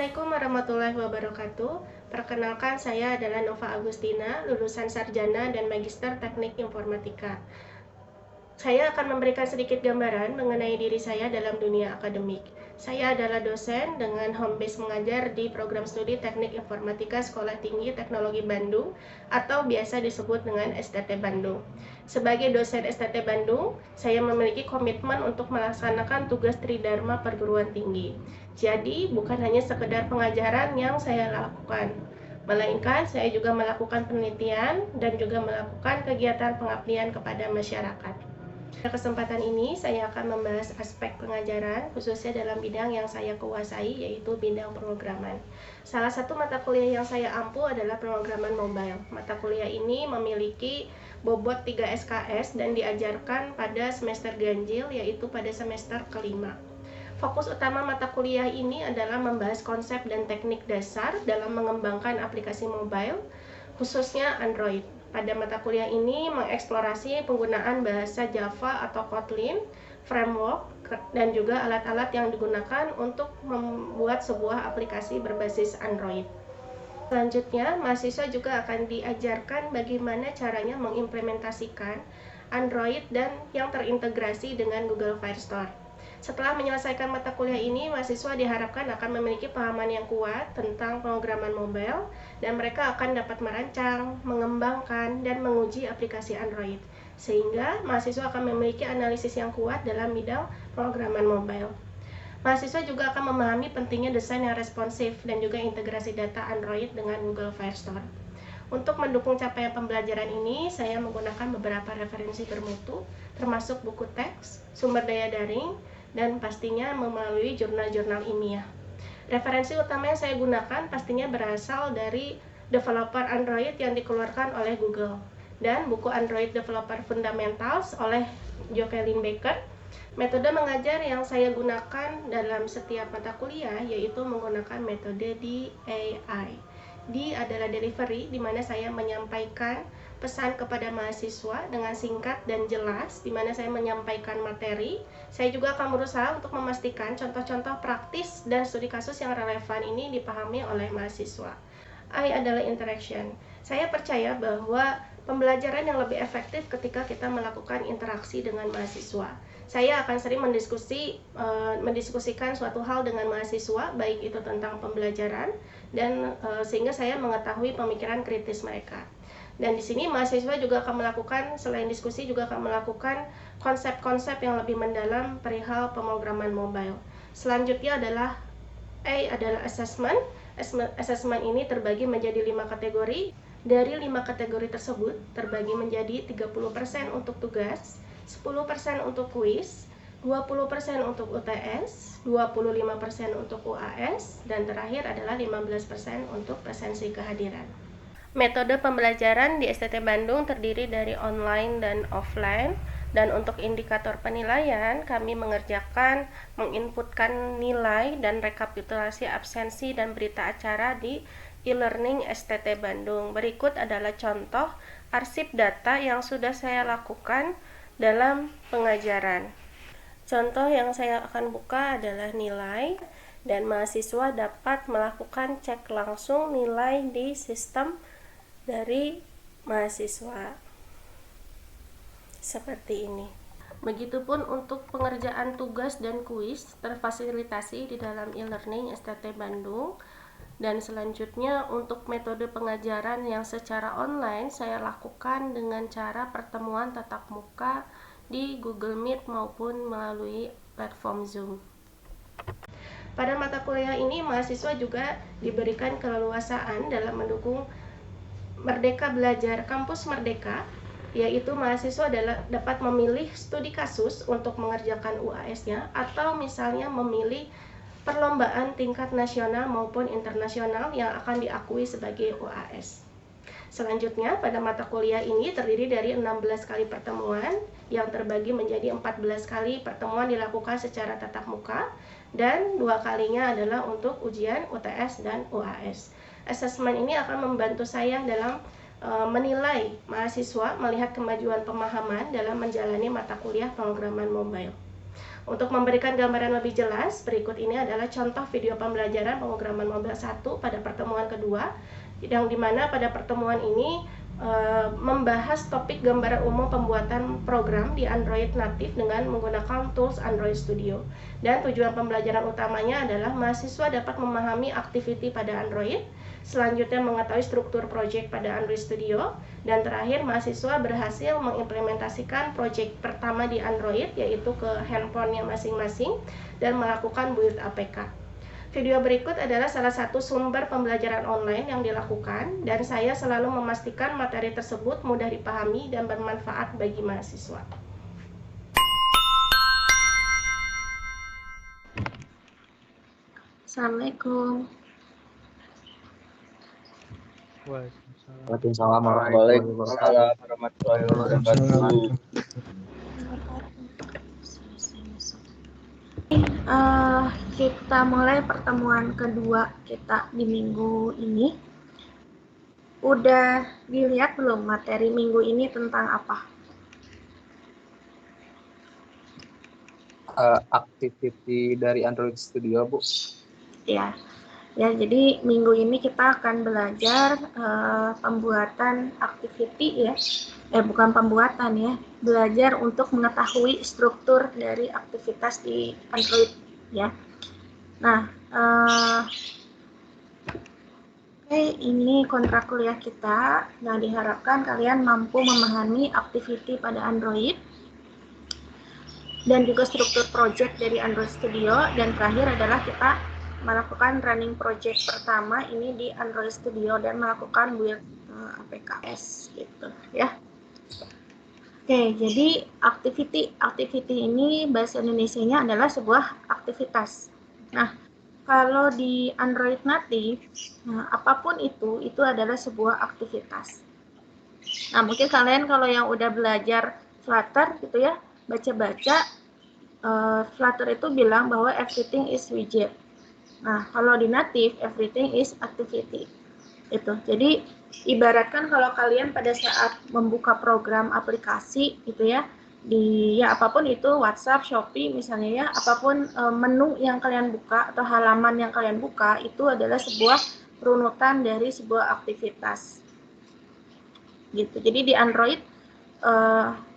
Assalamualaikum warahmatullahi wabarakatuh. Perkenalkan, saya adalah Nova Agustina, lulusan sarjana dan magister teknik informatika. Saya akan memberikan sedikit gambaran mengenai diri saya dalam dunia akademik. Saya adalah dosen dengan home base mengajar di program studi Teknik Informatika Sekolah Tinggi Teknologi Bandung atau biasa disebut dengan STT Bandung. Sebagai dosen STT Bandung, saya memiliki komitmen untuk melaksanakan tugas Tridharma perguruan tinggi. Jadi, bukan hanya sekedar pengajaran yang saya lakukan, melainkan saya juga melakukan penelitian dan juga melakukan kegiatan pengabdian kepada masyarakat. Pada kesempatan ini, saya akan membahas aspek pengajaran, khususnya dalam bidang yang saya kuasai, yaitu bidang pemrograman. Salah satu mata kuliah yang saya ampu adalah pemrograman mobile. Mata kuliah ini memiliki bobot 3 SKS dan diajarkan pada semester ganjil, yaitu pada semester kelima. Fokus utama mata kuliah ini adalah membahas konsep dan teknik dasar dalam mengembangkan aplikasi mobile, khususnya Android. Pada mata kuliah ini mengeksplorasi penggunaan bahasa Java atau Kotlin, framework, dan juga alat-alat yang digunakan untuk membuat sebuah aplikasi berbasis Android. Selanjutnya, mahasiswa juga akan diajarkan bagaimana caranya mengimplementasikan Android dan yang terintegrasi dengan Google Firestore. Setelah menyelesaikan mata kuliah ini, mahasiswa diharapkan akan memiliki pemahaman yang kuat tentang pemrograman mobile dan mereka akan dapat merancang, mengembangkan, dan menguji aplikasi Android. Sehingga mahasiswa akan memiliki analisis yang kuat dalam bidang pemrograman mobile. Mahasiswa juga akan memahami pentingnya desain yang responsif dan juga integrasi data Android dengan Google Firestore. Untuk mendukung capaian pembelajaran ini, saya menggunakan beberapa referensi bermutu, termasuk buku teks, sumber daya daring, dan pastinya melalui jurnal-jurnal ilmiah. Referensi utama yang saya gunakan pastinya berasal dari developer Android yang dikeluarkan oleh Google dan buku Android Developer Fundamentals oleh Jocelyne Baker. Metode mengajar yang saya gunakan dalam setiap mata kuliah yaitu menggunakan metode DAI. D adalah delivery, di mana saya menyampaikan pesan kepada mahasiswa dengan singkat dan jelas, di mana saya menyampaikan materi. Saya juga akan berusaha untuk memastikan contoh-contoh praktis dan studi kasus yang relevan ini dipahami oleh mahasiswa. I adalah interaction. Saya percaya bahwa pembelajaran yang lebih efektif ketika kita melakukan interaksi dengan mahasiswa. Saya akan sering mendiskusikan suatu hal dengan mahasiswa, baik itu tentang pembelajaran dan sehingga saya mengetahui pemikiran kritis mereka. Dan di sini mahasiswa juga akan melakukan, selain diskusi juga akan melakukan konsep-konsep yang lebih mendalam perihal pemrograman mobile. Selanjutnya adalah A adalah assessment. Assessment ini terbagi menjadi 5 kategori. Dari 5 kategori tersebut terbagi menjadi 30% untuk tugas, 10% untuk kuis, 20% untuk UTS, 25% untuk UAS, dan terakhir adalah 15% untuk presensi kehadiran. Metode pembelajaran di STT Bandung terdiri dari online dan offline, dan untuk indikator penilaian kami menginputkan nilai dan rekapitulasi absensi dan berita acara di e-learning STT Bandung. Berikut adalah contoh arsip data yang sudah saya lakukan dalam pengajaran. Contoh yang saya akan buka adalah nilai, dan mahasiswa dapat melakukan cek langsung nilai di sistem dari mahasiswa seperti ini. Begitupun untuk pengerjaan tugas dan kuis terfasilitasi di dalam e-learning STT Bandung. Dan selanjutnya untuk metode pengajaran yang secara online saya lakukan dengan cara pertemuan tatap muka di Google Meet maupun melalui platform Zoom. Pada mata kuliah ini mahasiswa juga diberikan keleluasaan dalam mendukung Merdeka Belajar Kampus Merdeka, yaitu mahasiswa dapat memilih studi kasus untuk mengerjakan UAS-nya atau misalnya memilih perlombaan tingkat nasional maupun internasional yang akan diakui sebagai UAS. Selanjutnya, pada mata kuliah ini terdiri dari 16 kali pertemuan yang terbagi menjadi 14 kali pertemuan dilakukan secara tatap muka dan 2 kalinya adalah untuk ujian UTS dan UAS. Assessment ini akan membantu saya dalam menilai mahasiswa melihat kemajuan pemahaman dalam menjalani mata kuliah pemrograman mobile. Untuk memberikan gambaran lebih jelas, berikut ini adalah contoh video pembelajaran pemrograman mobile 1 pada pertemuan kedua, yang dimana pada pertemuan ini membahas topik gambaran umum pembuatan program di Android natif dengan menggunakan tools Android Studio. Dan tujuan pembelajaran utamanya adalah mahasiswa dapat memahami activity pada Android, selanjutnya mengetahui struktur project pada Android Studio, dan terakhir mahasiswa berhasil mengimplementasikan project pertama di Android, yaitu ke handphonenya masing-masing, dan melakukan build APK. Video berikut adalah salah satu sumber pembelajaran online yang dilakukan, dan saya selalu memastikan materi tersebut mudah dipahami dan bermanfaat bagi mahasiswa. Assalamualaikum. Waalaikumsalam warahmatullahi wabarakatuh. Kita mulai pertemuan kedua kita di minggu ini. Udah dilihat belum materi minggu ini tentang apa? Activity dari Android Studio, Bu. Ya, jadi minggu ini kita akan belajar pembuatan activity ya. Bukan pembuatan ya, belajar untuk mengetahui struktur dari aktivitas di Android ya. Nah, ini kontrak kuliah kita. Nah, diharapkan kalian mampu memahami activity pada Android dan juga struktur project dari Android Studio, dan terakhir adalah kita melakukan running project pertama ini di Android Studio dan melakukan build APKs gitu ya. Oke, jadi activity ini bahasa Indonesianya adalah sebuah aktivitas. Nah, kalau di Android native, apapun itu adalah sebuah aktivitas. Nah, mungkin kalian kalau yang udah belajar Flutter gitu ya, baca-baca, Flutter itu bilang bahwa everything is widget. Nah, kalau di native, everything is activity. Itu. Jadi, ibaratkan kalau kalian pada saat membuka program aplikasi gitu ya, di ya apapun itu, WhatsApp, Shopee misalnya ya, apapun menu yang kalian buka atau halaman yang kalian buka, itu adalah sebuah runutan dari sebuah aktivitas. Gitu. Jadi di Android,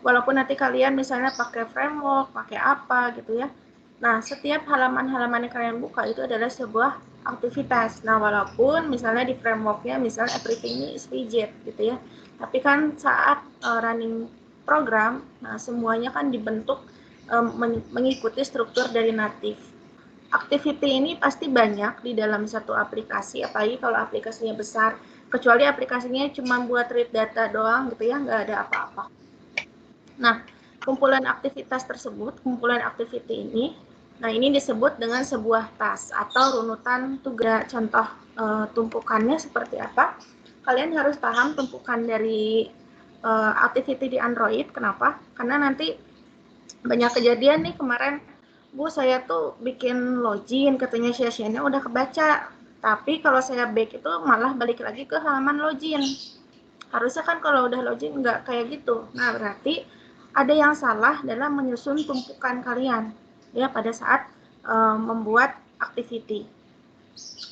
walaupun nanti kalian misalnya pakai framework, pakai apa gitu ya, nah setiap halaman-halaman yang kalian buka itu adalah sebuah aktivitas. Nah, walaupun misalnya di frameworknya misalnya everything is widget gitu ya, tapi kan saat running program, nah semuanya kan dibentuk mengikuti struktur dari native. Activity ini pasti banyak di dalam satu aplikasi, apalagi kalau aplikasinya besar, kecuali aplikasinya cuma buat read data doang gitu ya, nggak ada apa-apa. Nah, kumpulan aktivitas tersebut, kumpulan activity ini, nah ini disebut dengan sebuah task atau runutan tugas. Contoh tumpukannya seperti apa? Kalian harus paham tumpukan dari activity di Android. Kenapa? Karena nanti banyak kejadian nih kemarin, Bu, saya tuh bikin login, katanya sessionnya udah kebaca, tapi kalau saya back itu malah balik lagi ke halaman login. Harusnya kan kalau udah login nggak kayak gitu. Nah, berarti ada yang salah dalam menyusun tumpukan kalian ya pada saat membuat activity.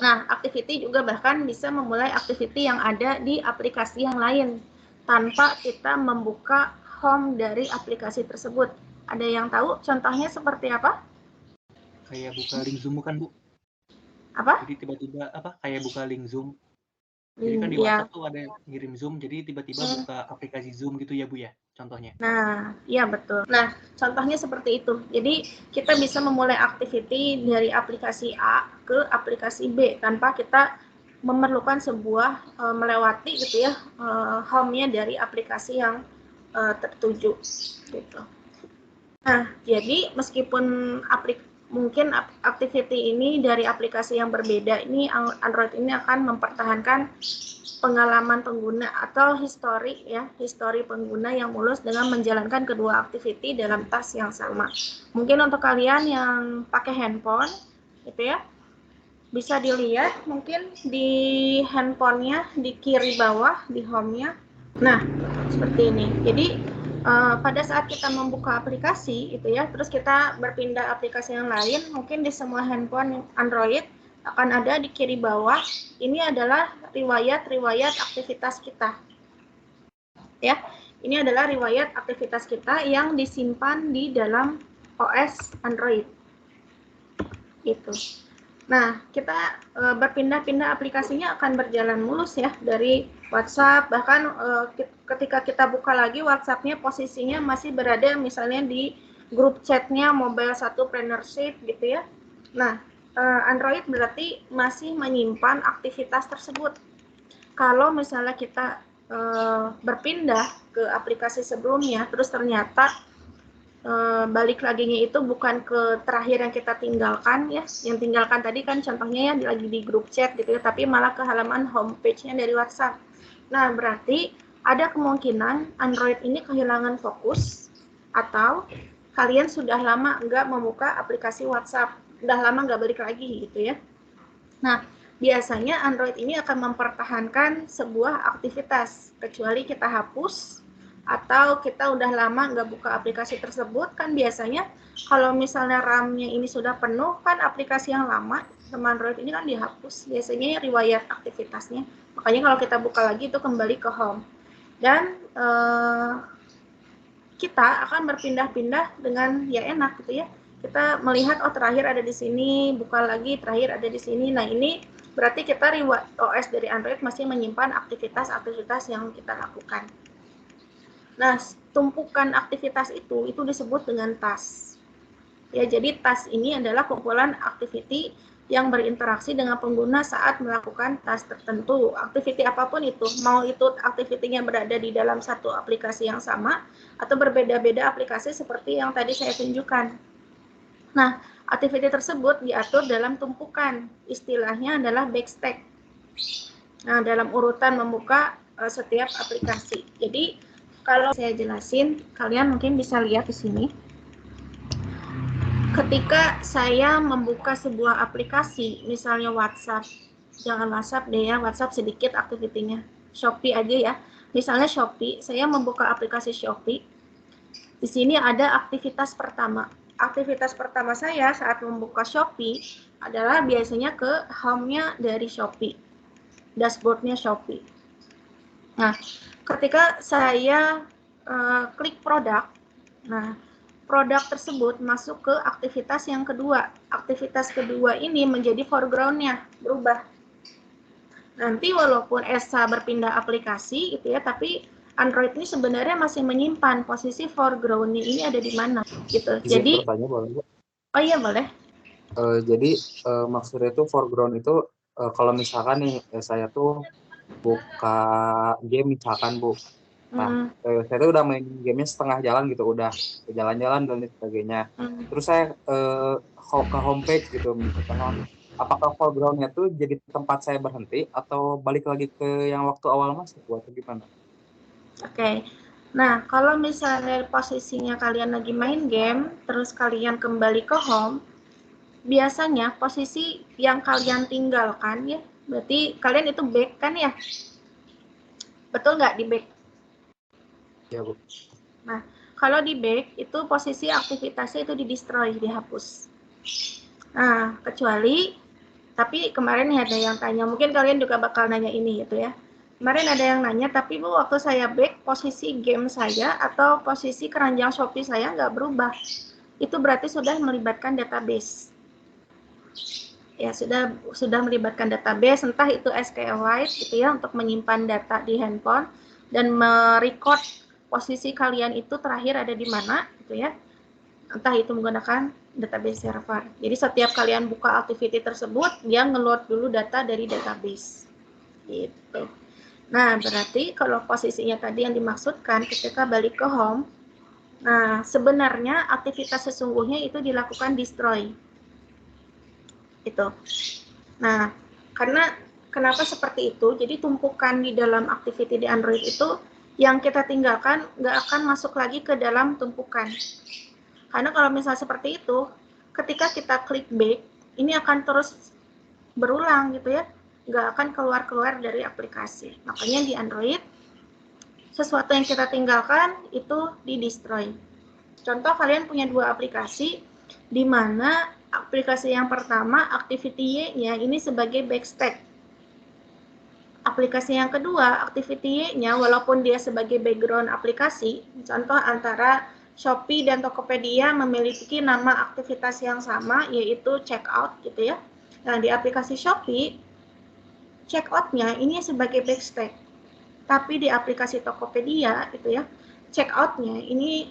Nah, activity juga bahkan bisa memulai activity yang ada di aplikasi yang lain tanpa kita membuka home dari aplikasi tersebut. Ada yang tahu contohnya seperti apa? Kayak buka link Zoom kan, Bu? Apa? Jadi tiba-tiba kayak buka link Zoom. Jadi kan di WhatsApp tuh ada ngirim Zoom, jadi tiba-tiba buka aplikasi Zoom gitu ya, Bu ya, contohnya. Nah, iya betul. Nah, contohnya seperti itu. Jadi, kita bisa memulai activity dari aplikasi A ke aplikasi B tanpa kita memerlukan sebuah melewati gitu ya home-nya dari aplikasi yang tertuju gitu. Nah, jadi meskipun mungkin activity ini dari aplikasi yang berbeda, ini Android ini akan mempertahankan pengalaman pengguna atau histori pengguna yang mulus dengan menjalankan kedua activity dalam task yang sama. Mungkin untuk kalian yang pakai handphone gitu ya, bisa dilihat mungkin di handphonenya di kiri bawah di home-nya. Nah, seperti ini. Jadi pada saat kita membuka aplikasi itu ya, terus kita berpindah aplikasi yang lain, mungkin di semua handphone Android akan ada di kiri bawah, ini adalah riwayat aktivitas kita. Ya, ini adalah riwayat aktivitas kita yang disimpan di dalam OS Android. Gitu. Nah, kita berpindah-pindah aplikasinya akan berjalan mulus ya, dari WhatsApp, bahkan ketika kita buka lagi WhatsApp-nya posisinya masih berada misalnya di grup chat-nya Mobile 1 Partnership gitu ya. Nah, Android berarti masih menyimpan aktivitas tersebut. Kalau misalnya kita berpindah ke aplikasi sebelumnya, terus ternyata balik laginya itu bukan ke terakhir yang kita tinggalkan ya, yang tinggalkan tadi kan contohnya ya lagi di grup chat gitu ya, tapi malah ke halaman homepage-nya dari WhatsApp. Nah, berarti ada kemungkinan Android ini kehilangan fokus atau kalian sudah lama nggak membuka aplikasi WhatsApp, udah lama nggak balik lagi gitu ya. Nah, biasanya Android ini akan mempertahankan sebuah aktivitas, kecuali kita hapus atau kita udah lama nggak buka aplikasi tersebut. Kan biasanya kalau misalnya RAM-nya ini sudah penuh, kan aplikasi yang lama sama Android ini kan dihapus, biasanya riwayat aktivitasnya. Makanya kalau kita buka lagi itu kembali ke home. Dan kita akan berpindah-pindah dengan ya enak gitu ya. Kita melihat, oh terakhir ada di sini, buka lagi, terakhir ada di sini. Nah, ini berarti kita OS dari Android masih menyimpan aktivitas-aktivitas yang kita lakukan. Nah, tumpukan aktivitas itu disebut dengan task. Ya, jadi task ini adalah kumpulan activity yang berinteraksi dengan pengguna saat melakukan task tertentu. Activity apapun itu, mau itu activity-nya berada di dalam satu aplikasi yang sama atau berbeda-beda aplikasi seperti yang tadi saya tunjukkan. Nah, activity tersebut diatur dalam tumpukan, istilahnya adalah backstack. Nah, dalam urutan membuka setiap aplikasi. Jadi, kalau saya jelasin, kalian mungkin bisa lihat di sini. Ketika saya membuka sebuah aplikasi, misalnya WhatsApp, jangan WhatsApp deh ya, WhatsApp sedikit aktivitinya. Shopee aja ya. Misalnya Shopee, saya membuka aplikasi Shopee. Di sini ada aktivitas pertama. Aktivitas pertama saya saat membuka Shopee adalah biasanya ke home-nya dari Shopee, dashboard-nya Shopee. Nah, ketika saya klik produk, nah produk tersebut masuk ke aktivitas yang kedua. Aktivitas kedua ini menjadi foreground-nya, berubah. Nanti walaupun ESA berpindah aplikasi gitu ya, tapi Android ini sebenarnya masih menyimpan posisi foreground-nya ini ada di mana gitu. Jadi bertanya boleh? Oh iya boleh. Jadi maksudnya itu foreground itu kalau misalkan nih saya tuh buka game misalkan Bu. Nah, saya tuh udah main gamenya setengah jalan gitu, udah jalan-jalan dan sebagainya. Terus saya ke homepage gitu, misalkan apakah foreground-nya tuh jadi tempat saya berhenti atau balik lagi ke yang waktu awal masuk atau gimana? Oke. Nah, kalau misalnya posisinya kalian lagi main game, terus kalian kembali ke home, biasanya posisi yang kalian tinggalkan ya, berarti kalian itu back kan ya? Betul nggak di back? Ya, Bu. Nah, kalau di back itu posisi aktivitasnya itu di-destroy, dihapus. Nah, kecuali, tapi kemarin ada yang tanya, mungkin kalian juga bakal nanya ini gitu ya. Kemarin ada yang nanya, tapi Bu, waktu saya back, posisi game saya atau posisi keranjang Shopee saya nggak berubah. Itu berarti sudah melibatkan database. Ya, sudah melibatkan database, entah itu SQLite gitu ya, untuk menyimpan data di handphone dan merecord posisi kalian itu terakhir ada di mana gitu ya. Entah itu menggunakan database server. Jadi setiap kalian buka activity tersebut, dia nge-load dulu data dari database. Gitu. Nah, berarti kalau posisinya tadi yang dimaksudkan ketika balik ke home, nah sebenarnya aktivitas sesungguhnya itu dilakukan destroy. Itu. Nah, karena kenapa seperti itu? Jadi tumpukan di dalam activity di Android itu yang kita tinggalkan nggak akan masuk lagi ke dalam tumpukan. Karena kalau misalnya seperti itu, ketika kita klik back, ini akan terus berulang gitu ya, nggak akan keluar-keluar dari aplikasi. Makanya di Android, sesuatu yang kita tinggalkan itu di-destroy. Contoh, kalian punya 2 aplikasi, di mana aplikasi yang pertama, activity Y-nya ini sebagai backstack. Aplikasi yang kedua, activity Y-nya walaupun dia sebagai background aplikasi, contoh antara Shopee dan Tokopedia memiliki nama aktivitas yang sama, yaitu checkout gitu ya. Nah, di aplikasi Shopee, checkout-nya ini sebagai backstack. Tapi di aplikasi Tokopedia itu ya, checkout-nya ini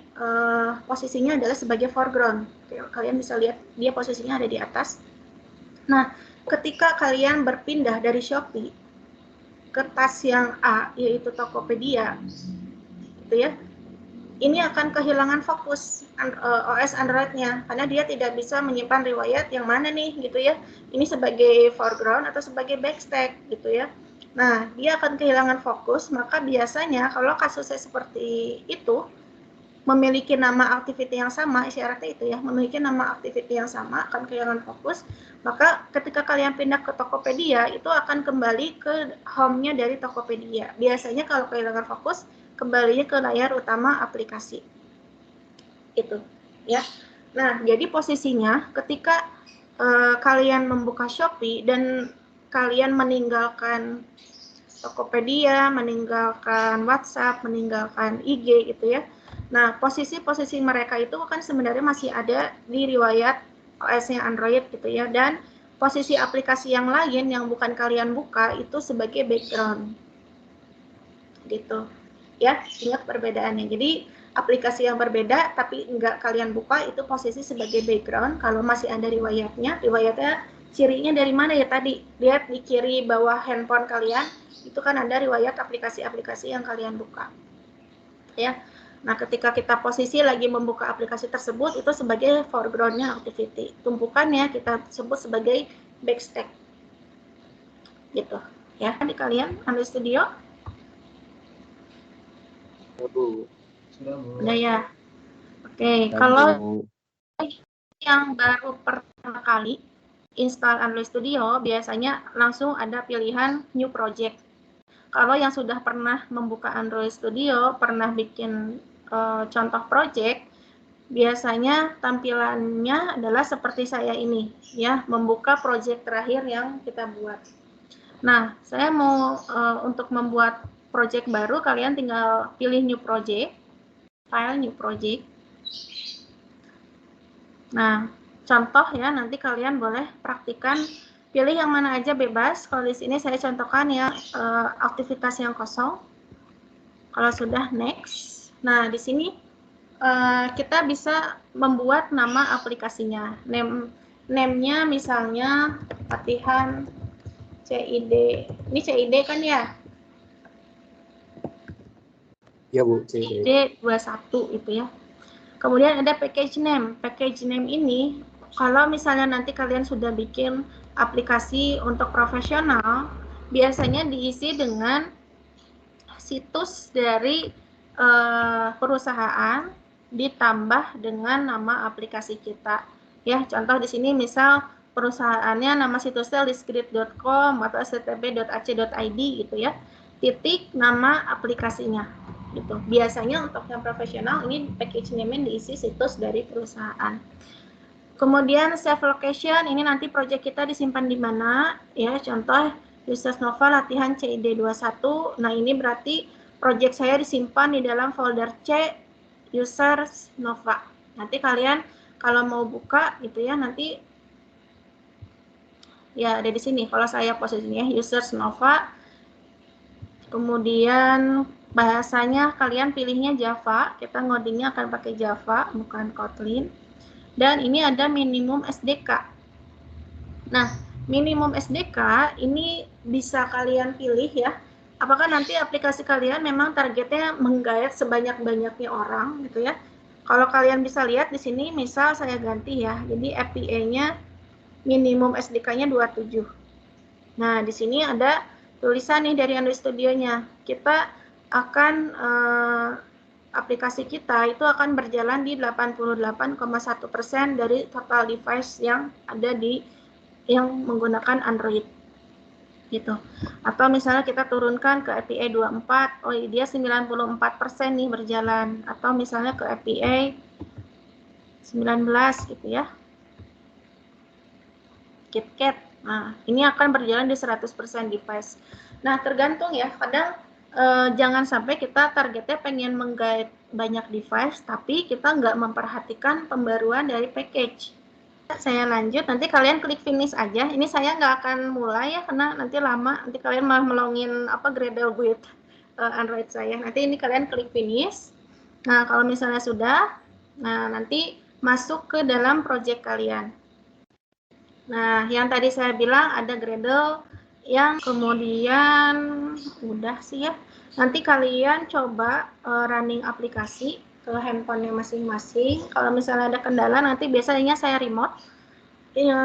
posisinya adalah sebagai foreground. Kalian bisa lihat dia posisinya ada di atas. Nah, ketika kalian berpindah dari Shopee ke tas yang A, yaitu Tokopedia, gitu ya, ini akan kehilangan fokus OS Android-nya, karena dia tidak bisa menyimpan riwayat yang mana nih, gitu ya. Ini sebagai foreground atau sebagai backstack, gitu ya. Nah, dia akan kehilangan fokus, maka biasanya kalau kasusnya seperti itu, memiliki nama activity yang sama, isyaratnya itu ya, memiliki nama activity yang sama, akan kehilangan fokus, maka ketika kalian pindah ke Tokopedia, itu akan kembali ke home-nya dari Tokopedia. Biasanya kalau kehilangan fokus, kembalinya ke layar utama aplikasi. Itu, ya. Nah, jadi posisinya ketika kalian membuka Shopee dan kalian meninggalkan Tokopedia, meninggalkan WhatsApp, meninggalkan IG gitu ya. Nah, posisi-posisi mereka itu kan sebenarnya masih ada di riwayat OS-nya Android gitu ya, dan posisi aplikasi yang lain yang bukan kalian buka itu sebagai background. Gitu. Ya, ingat perbedaannya. Jadi, aplikasi yang berbeda tapi enggak kalian buka itu posisi sebagai background. Kalau masih ada riwayatnya cirinya dari mana ya tadi? Lihat di kiri bawah handphone kalian, itu kan ada riwayat aplikasi-aplikasi yang kalian buka. Ya. Nah, ketika kita posisi lagi membuka aplikasi tersebut, itu sebagai foreground-nya activity. Tumpukannya kita sebut sebagai backstack. Gitu. Ya, di kalian Android Studio? Udah ya. Oke, kalau yang baru pertama kali install Android Studio, biasanya langsung ada pilihan New Project. Kalau yang sudah pernah membuka Android Studio, pernah bikin contoh project, biasanya tampilannya adalah seperti saya ini, ya, membuka project terakhir yang kita buat. Nah, saya mau untuk membuat project baru, kalian tinggal pilih New Project, file New Project. Nah, contoh ya, nanti kalian boleh praktikan, pilih yang mana aja bebas. Kalau di sini saya contohkan ya aktivitas yang kosong. Kalau sudah, next. Nah, di sini kita bisa membuat nama aplikasinya. Name-nya misalnya latihan CID. Ini CID kan ya? Iya, Bu, CID. CID 21 itu ya. Kemudian ada package name. Package name ini, kalau misalnya nanti kalian sudah bikin aplikasi untuk profesional, biasanya diisi dengan situs dari perusahaan ditambah dengan nama aplikasi kita. Ya, contoh di sini misal perusahaannya nama situsnya listgrid.com atau stb.ac.id gitu ya. Titik nama aplikasinya. Gitu. Biasanya untuk yang profesional ini package name diisi situs dari perusahaan. Kemudian save location, ini nanti project kita disimpan di mana ya, contoh Users Nova latihan CID 21. Nah, ini berarti project saya disimpan di dalam folder C Users Nova. Nanti kalian kalau mau buka gitu ya, nanti ya ada di sini. Kalau saya posisinya Users Nova, kemudian bahasanya kalian pilihnya Java, kita ngodingnya akan pakai Java, bukan Kotlin. Dan ini ada minimum SDK. Nah, minimum SDK ini bisa kalian pilih ya. Apakah nanti aplikasi kalian memang targetnya menggait sebanyak-banyaknya orang gitu ya. Kalau kalian bisa lihat di sini, misal saya ganti ya. Jadi API-nya minimum SDK-nya 27. Nah, di sini ada tulisan nih dari Android Studio-nya. Kita akan aplikasi kita itu akan berjalan di 88,1% dari total device yang ada di yang menggunakan Android. gitu. Atau misalnya kita turunkan ke API 24, oh dia 94% nih berjalan. Atau misalnya ke API 19 gitu ya. KitKat. Nah, ini akan berjalan di 100% device. Nah, tergantung ya. Kadang jangan sampai kita targetnya pengen menggait banyak device, tapi kita nggak memperhatikan pembaruan dari package. Saya lanjut, nanti kalian klik finish aja. Ini saya nggak akan mulai ya, karena nanti lama. Nanti kalian malah melongin Gradle with Android saya. Nanti ini kalian klik finish. Nah, kalau misalnya sudah, nah nanti masuk ke dalam project kalian. Nah, yang tadi saya bilang ada Gradle yang kemudian udah sih ya. Nanti kalian coba running aplikasi ke handphonenya masing-masing. Kalau misalnya ada kendala, nanti biasanya saya remote.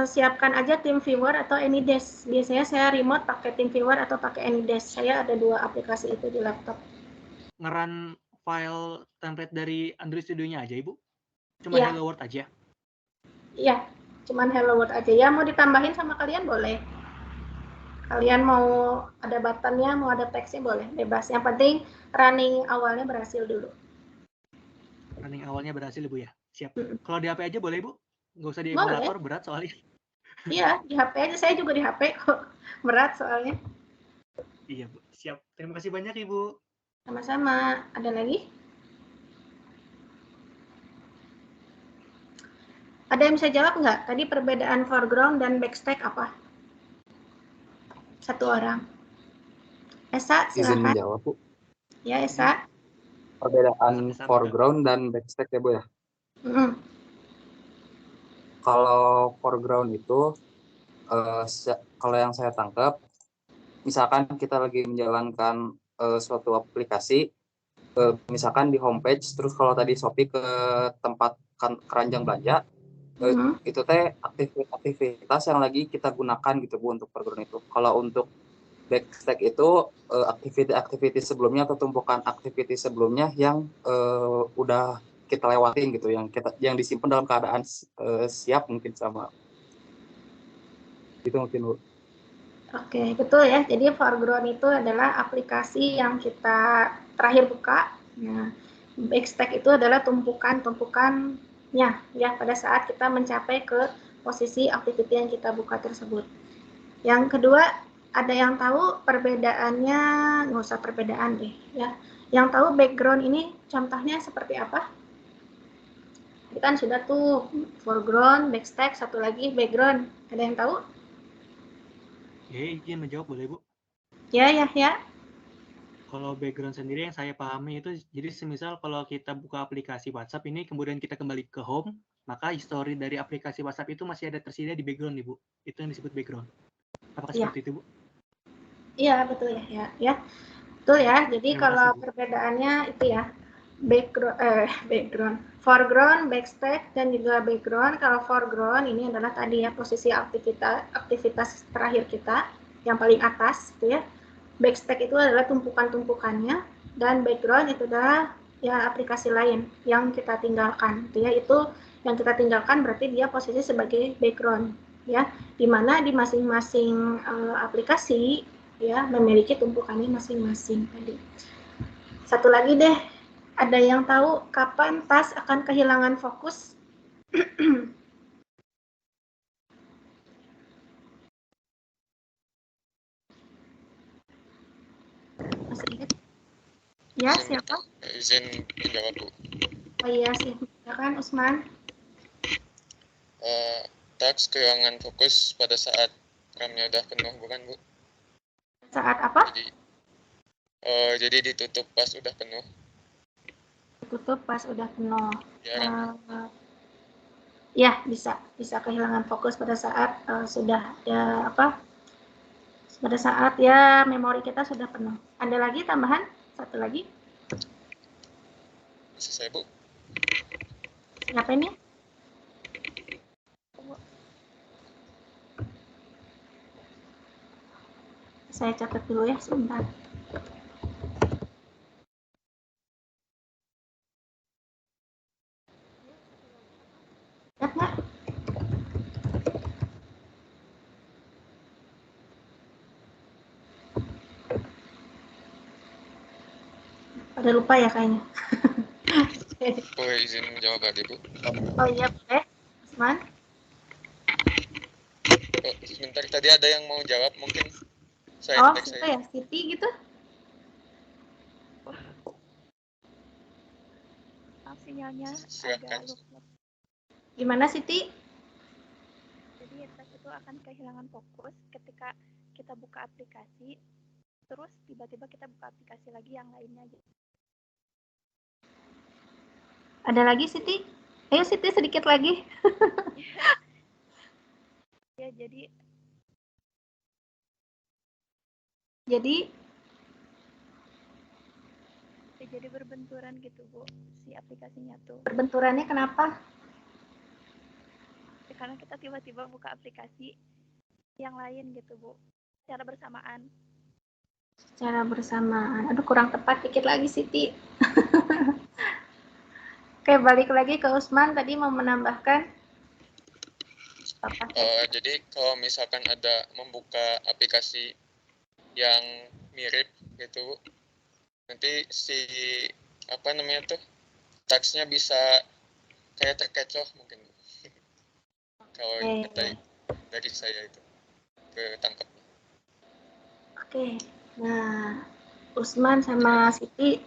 Siapkan aja TeamViewer atau AnyDesk. Biasanya saya remote pakai TeamViewer atau pakai AnyDesk. Saya ada 2 aplikasi itu di laptop. Ngeran file template dari Android Studio-nya aja, Ibu? Cuma Ya. Hello World aja? Iya, cuman Hello World aja. Ya, mau ditambahin sama kalian boleh. Kalian mau ada buttonnya, mau ada teksnya boleh, bebas. Yang penting running awalnya berhasil dulu. Running awalnya berhasil, Ibu ya? Siap. Kalau di HP aja boleh, Ibu? Nggak usah di Boleh. emulator, berat soalnya. Iya, di HP aja. Saya juga di HP kok. Berat soalnya. Iya, Bu. Siap. Terima kasih banyak, Ibu. Sama-sama. Ada lagi? Ada yang bisa jawab nggak? Tadi perbedaan foreground dan backstack apa? Satu orang. Esa, Izin silakan. menjawab, Bu. Ya, Esa. Perbedaan foreground dan backstack ya, Bu ya? Kalau foreground itu, kalau yang saya tangkap, misalkan kita lagi menjalankan suatu aplikasi, misalkan di homepage, terus kalau tadi Shopee ke tempat keranjang belanja, itu teh aktivitas yang lagi kita gunakan gitu Bu untuk foreground itu. Kalau untuk backstack itu aktiviti sebelumnya atau tumpukan aktiviti sebelumnya yang udah kita lewatin gitu, yang disimpan dalam keadaan siap mungkin sama itu mungkin Bu. Oke, betul ya. Jadi foreground itu adalah aplikasi yang kita terakhir buka. Nah, backstack itu adalah tumpukan-tumpukannya ya pada saat kita mencapai ke posisi aktiviti yang kita buka tersebut. Yang kedua, ada yang tahu perbedaannya, nggak usah perbedaan deh ya. Yang tahu background ini contohnya seperti apa? Ini kan sudah tuh foreground, backstack, satu lagi background. Ada yang tahu? Ya, izin menjawab boleh, Bu? Ya. Kalau background sendiri yang saya pahami itu, jadi semisal kalau kita buka aplikasi WhatsApp ini, kemudian kita kembali ke home, maka history dari aplikasi WhatsApp itu masih ada tersedia di background, Ibu. Itu yang disebut background. Apakah seperti itu, Bu? Iya, betul ya. Betul ya. Jadi kalau perbedaannya itu ya, background, foreground, backstack, dan juga background. Kalau foreground ini adalah tadi ya posisi aktivitas terakhir kita yang paling atas gitu ya. Backstack itu adalah tumpukan-tumpukannya, dan background itu adalah ya aplikasi lain yang kita tinggalkan gitu ya. Itu yang kita tinggalkan berarti dia posisi sebagai background ya, dimana di masing-masing aplikasi ya memiliki tumpukannya masing-masing tadi. Satu lagi deh, ada yang tahu kapan tas akan kehilangan fokus? Masih ingat? Ya, siapa? Izin menjawab, Bu. Oh iya sih, silakan Usman. Task kehilangan fokus pada saat RAM-nya udah penuh, bukan, Bu? Saat apa? Jadi ditutup pas udah penuh. Ditutup pas udah penuh. Ya, Bisa kehilangan fokus pada saat sudah ada pada saat ya memori kita sudah penuh. Ada lagi tambahan? Satu lagi? Selesai, Bu. Siapa ini? Saya catat dulu ya sebentar. Lihat nggak? Udah lupa ya kayaknya. Boleh izin menjawab lagi, Bu? Oh iya, boleh. Usman? Oh, sebentar, tadi ada yang mau jawab, mungkin saya Oh, teks siapa saya. ya? Siti gitu? Maaf, sinyalnya Silahkan. agak lupa. Gimana Siti? Jadi tes itu akan kehilangan fokus ketika kita buka aplikasi, terus tiba-tiba kita buka aplikasi lagi yang lainnya. Ada lagi Siti? Ayo Siti sedikit lagi. Ya, jadi berbenturan gitu, Bu, si aplikasinya tuh. Berbenturannya kenapa? Ya, karena kita tiba-tiba buka aplikasi yang lain gitu, Bu, secara bersamaan. Secara bersamaan. Aduh, kurang tepat dikit lagi Siti. Oke, balik lagi ke Usman. Tadi mau menambahkan apa? Jadi kalau misalkan ada membuka aplikasi yang mirip gitu, Bu, nanti si apa namanya tuh teksnya bisa kayak terkecoh mungkin, Bu. Kalau dari saya itu ketangkep. Oke. Nah, Usman sama Siti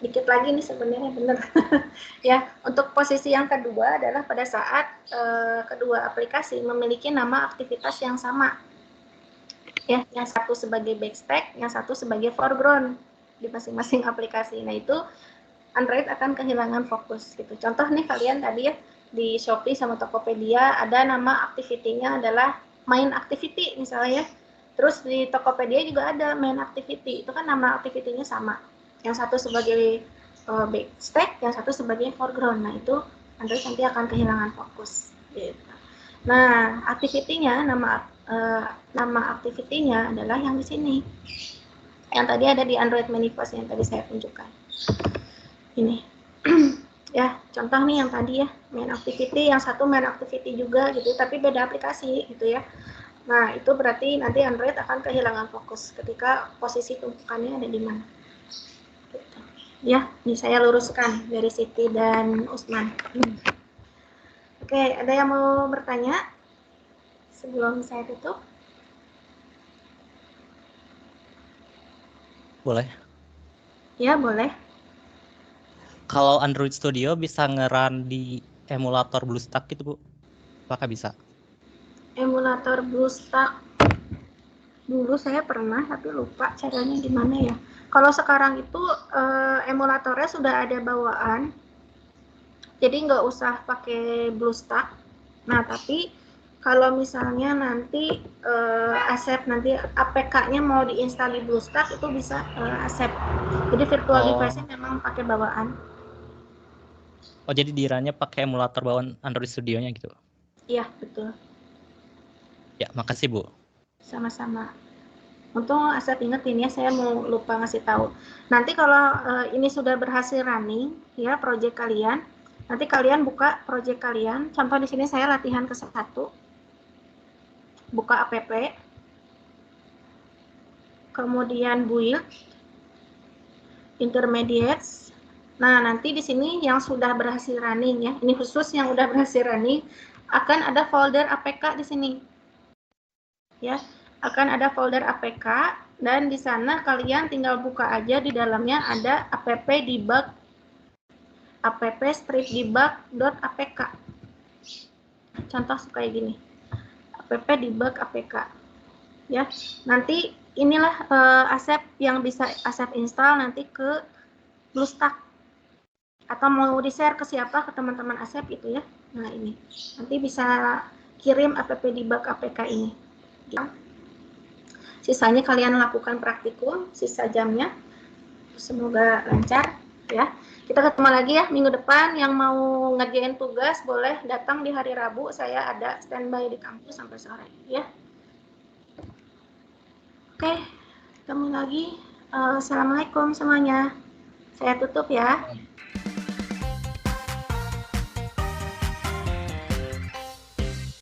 dikit lagi nih sebenarnya bener. Ya, untuk posisi yang kedua adalah pada saat kedua aplikasi memiliki nama aktivitas yang sama. Ya, yang satu sebagai backstack, yang satu sebagai foreground di masing-masing aplikasi. Nah, itu Android akan kehilangan fokus gitu. Contoh nih kalian tadi ya di Shopee sama Tokopedia ada nama activity-nya adalah main activity misalnya ya. Terus di Tokopedia juga ada main activity. Itu kan nama activity-nya sama. Yang satu sebagai backstack, yang satu sebagai foreground. Nah, itu Android nanti akan kehilangan fokus gitu. Nah, activity-nya nama activity-nya adalah yang di sini. Yang tadi ada di Android Manifest yang tadi saya tunjukkan. Ini. Ya, contoh nih yang tadi ya, main activity, yang satu main activity juga gitu, tapi beda aplikasi gitu ya. Nah, itu berarti nanti Android akan kehilangan fokus ketika posisi tumpukannya ada di mana. Gitu. Ya, ini saya luruskan dari Siti dan Usman. Oke, ada yang mau bertanya sebelum saya tutup? Boleh. Ya, boleh. Kalau Android Studio bisa nge-run di emulator BlueStack gitu, Bu? Apakah bisa? Emulator BlueStack dulu saya pernah tapi lupa caranya gimana ya. Kalau sekarang itu emulatornya sudah ada bawaan, jadi nggak usah pakai BlueStack. Nah, tapi kalau misalnya nanti Asep nanti APK-nya mau diinstal di BlueStack itu bisa Asep. Jadi virtual device-nya memang pakai bawaan. Oh, jadi di-run-nya pakai emulator bawaan Android Studio-nya gitu? Iya, betul. Ya, makasih, Bu. Sama-sama. Untung Asep ingetin ya, saya mau lupa ngasih tahu. Nanti kalau ini sudah berhasil running, ya project kalian, nanti kalian buka project kalian. Contoh di sini saya latihan ke 1. Buka app, kemudian build, intermediates. Nah, nanti di sini yang sudah berhasil running ya, ini khusus yang udah berhasil running, akan ada folder APK di sini. Ya, akan ada folder APK dan di sana kalian tinggal buka aja, di dalamnya ada app debug, app strip debug.apk. Contoh kayak gini, app debug apk. Ya, nanti inilah Asep yang bisa Asep install nanti ke BlueStack. Atau mau di-share ke siapa, ke teman-teman Asep itu ya. Nah, ini. Nanti bisa kirim app debug apk ini. Gitu. Sisanya kalian lakukan praktikum, sisa jamnya. Semoga lancar ya. Kita ketemu lagi ya minggu depan. Yang mau ngerjain tugas boleh datang di hari Rabu. Saya ada standby di kampus sampai sore ya. Oke, ketemu lagi. Assalamualaikum semuanya. Saya tutup ya.